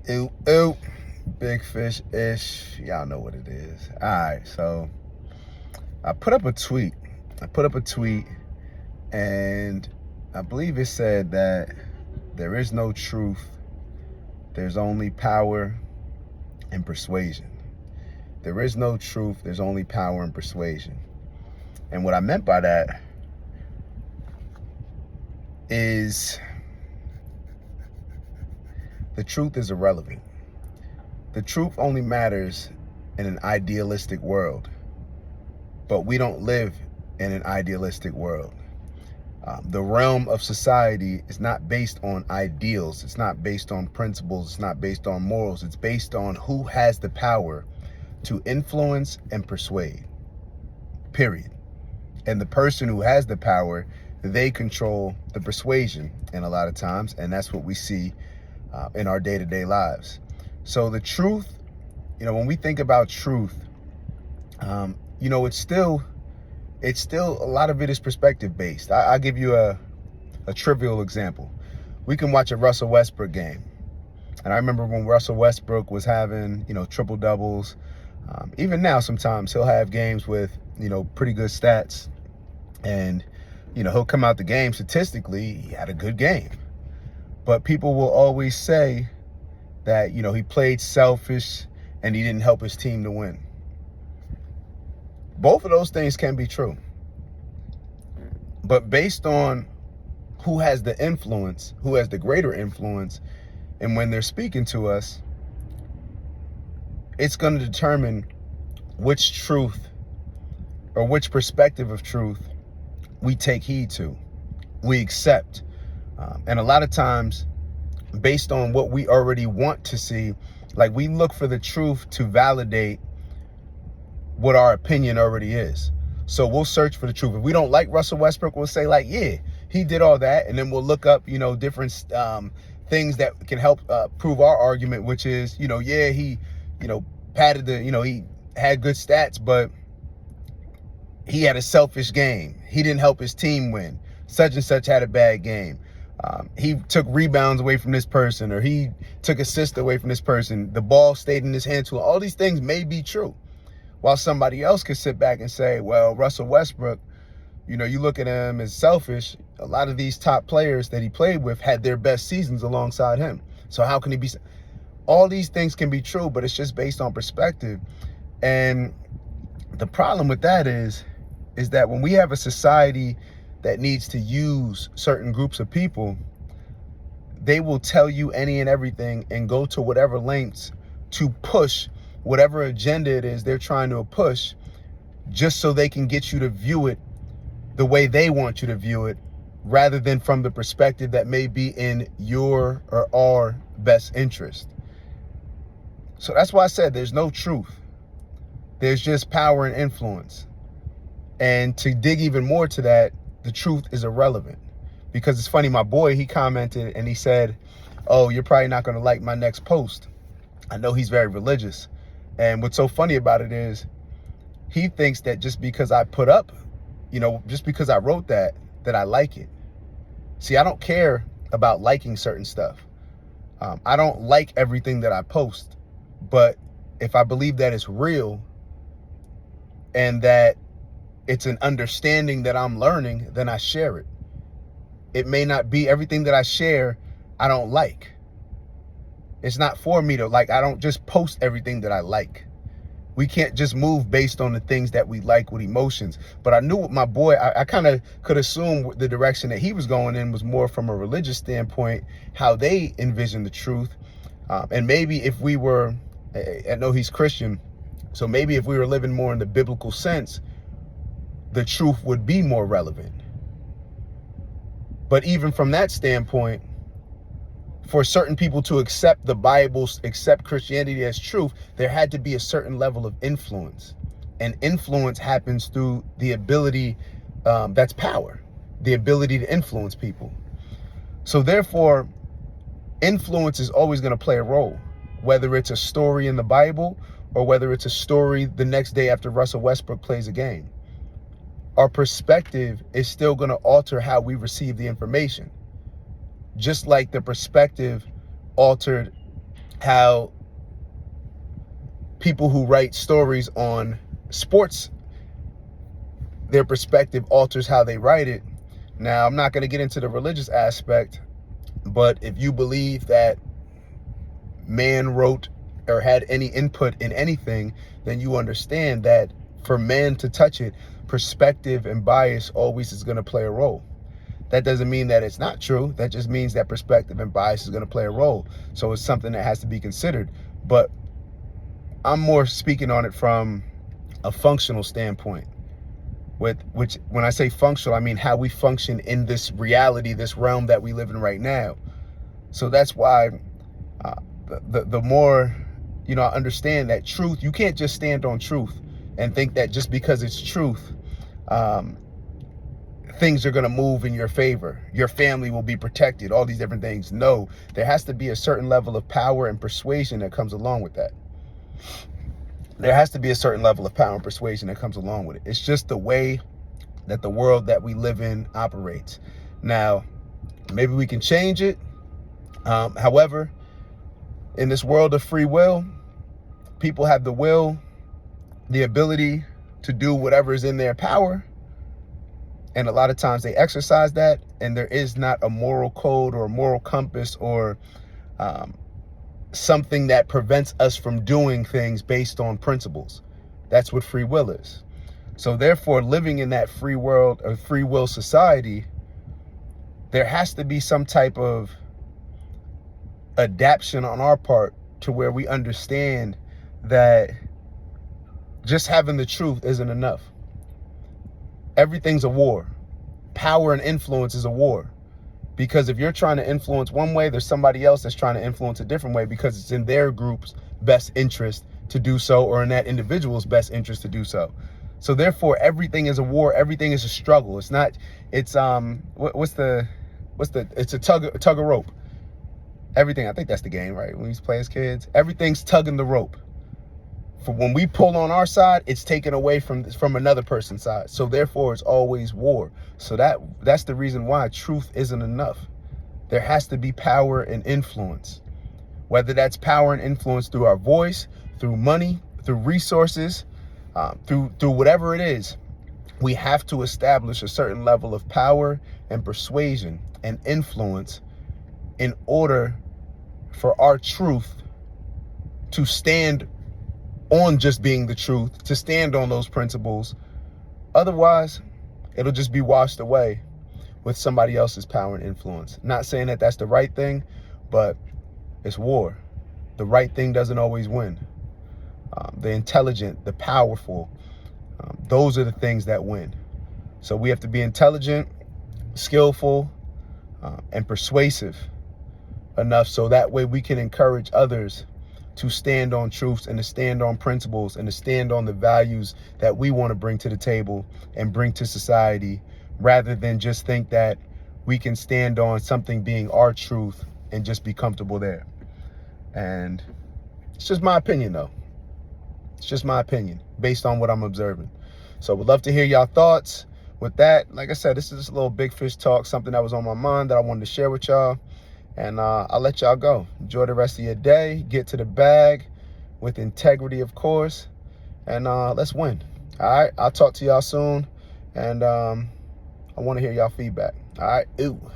Ew, ew. Big fish-ish. Y'all know what it is. All right, so I put up a tweet. And I believe it said that there is no truth. There's only power and persuasion. There is no truth. There's only power and persuasion. And what I meant by that is the truth is irrelevant. The truth only matters in an idealistic world, but we don't live in an idealistic world. The realm of society is not based on ideals. It's not based on principles. It's not based on morals. It's based on who has the power to influence and persuade, period. And the person who has the power, they control the persuasion in a lot of times, and that's what we see in our day-to-day lives. So the truth, when we think about truth, it's still a lot of it is perspective based. I'll give you a trivial example. We can watch a Russell Westbrook game, and I remember when Russell Westbrook was having triple doubles. Even now, sometimes he'll have games with pretty good stats, and he'll come out the game statistically he had a good game, but people will always say that he played selfish and he didn't help his team to win. Both of those things can be true, but based on who has the influence, who has the greater influence, and when they're speaking to us, it's going to determine which truth or which perspective of truth we take heed to, we accept. And a lot of times, based on what we already want to see, like we look for the truth to validate what our opinion already is. So we'll search for the truth. If we don't like Russell Westbrook, we'll say like, yeah, he did all that. And then we'll look up, different things that can help prove our argument, which is, he, padded he had good stats, but he had a selfish game. He didn't help his team win. Such and such had a bad game. He took rebounds away from this person, or he took assists away from this person. The ball stayed in his hand too long. All these things may be true. While somebody else could sit back and say, well, Russell Westbrook, you look at him as selfish. A lot of these top players that he played with had their best seasons alongside him. So how can he be? All these things can be true, but it's just based on perspective. And the problem with that is that when we have a society that needs to use certain groups of people, they will tell you any and everything and go to whatever lengths to push whatever agenda it is they're trying to push, just so they can get you to view it the way they want you to view it, rather than from the perspective that may be in your or our best interest. So that's why I said there's no truth. There's just power and influence. And to dig even more to that, the truth is irrelevant. Because it's funny, my boy, he commented and he said, oh, you're probably not going to like my next post. I know he's very religious. And what's so funny about it is he thinks that just because I put up, just because I wrote that I like it. See, I don't care about liking certain stuff. I don't like everything that I post. But if I believe that it's real and that it's an understanding that I'm learning, then I share it. It may not be everything that I share I don't like. It's not for me to like. I don't just post everything that I like. We can't just move based on the things that we like with emotions. But I knew with my boy, I kind of could assume the direction that he was going in was more from a religious standpoint, how they envision the truth. And maybe if we were, I know he's Christian, so maybe if we were living more in the biblical sense, the truth would be more relevant. But even from that standpoint, for certain people to accept the Bible, accept Christianity as truth, there had to be a certain level of influence. And influence happens through the ability, that's power, the ability to influence people. So therefore, influence is always going to play a role, whether it's a story in the Bible or whether it's a story the next day after Russell Westbrook plays a game. Our perspective is still going to alter how we receive the information. Just like the perspective altered how people who write stories on sports, their perspective alters how they write it. Now, I'm not going to get into the religious aspect, but if you believe that man wrote or had any input in anything, then you understand that for man to touch it, perspective and bias always is going to play a role. That doesn't mean that it's not true. That just means that perspective and bias is going to play a role. So it's something that has to be considered. But I'm more speaking on it from a functional standpoint. Which when I say functional, I mean how we function in this reality, this realm that we live in right now. So that's why the more, I understand that truth, you can't just stand on truth and think that just because it's truth, things are going to move in your favor. Your family will be protected, all these different things. No, there has to be a certain level of power and persuasion that comes along with that. There has to be a certain level of power and persuasion that comes along with it. It's just the way that the world that we live in operates. Now, maybe we can change it. However, in this world of free will, people have the will, the ability to do whatever is in their power. And a lot of times they exercise that, and there is not a moral code or a moral compass or something that prevents us from doing things based on principles. That's what free will is. So therefore, living in that free world or free will society, there has to be some type of adaptation on our part to where we understand that just having the truth isn't enough. Everything's a war. Power and influence is a war. Because if you're trying to influence one way, there's somebody else that's trying to influence a different way because it's in their group's best interest to do so, or in that individual's best interest to do so. So therefore, everything is a war. Everything is a struggle. It's not, it's it's a tug of rope. Everything, I think that's the game, right? When we used to play as kids, everything's tugging the rope. For when we pull on our side, it's taken away from another person's side. So therefore, it's always war. So that's the reason why truth isn't enough. There has to be power and influence. Whether that's power and influence through our voice, through money, through resources, through whatever it is, we have to establish a certain level of power and persuasion and influence in order for our truth to stand on just being the truth, to stand on those principles. Otherwise, it'll just be washed away with somebody else's power and influence. Not saying that that's the right thing, but it's war. The right thing doesn't always win. The intelligent, the powerful, those are the things that win. So we have to be intelligent, skillful, and persuasive enough so that way we can encourage others to stand on truths and to stand on principles and to stand on the values that we want to bring to the table and bring to society, rather than just think that we can stand on something being our truth and just be comfortable there. And it's just my opinion, though. It's just my opinion based on what I'm observing. So would love to hear y'all thoughts. With that, like I said, this is just a little big fish talk, something that was on my mind that I wanted to share with y'all. And I'll let y'all go. Enjoy the rest of your day. Get to the bag with integrity, of course. And let's win. All right. I'll talk to y'all soon. And I want to hear y'all feedback. All right. Ooh.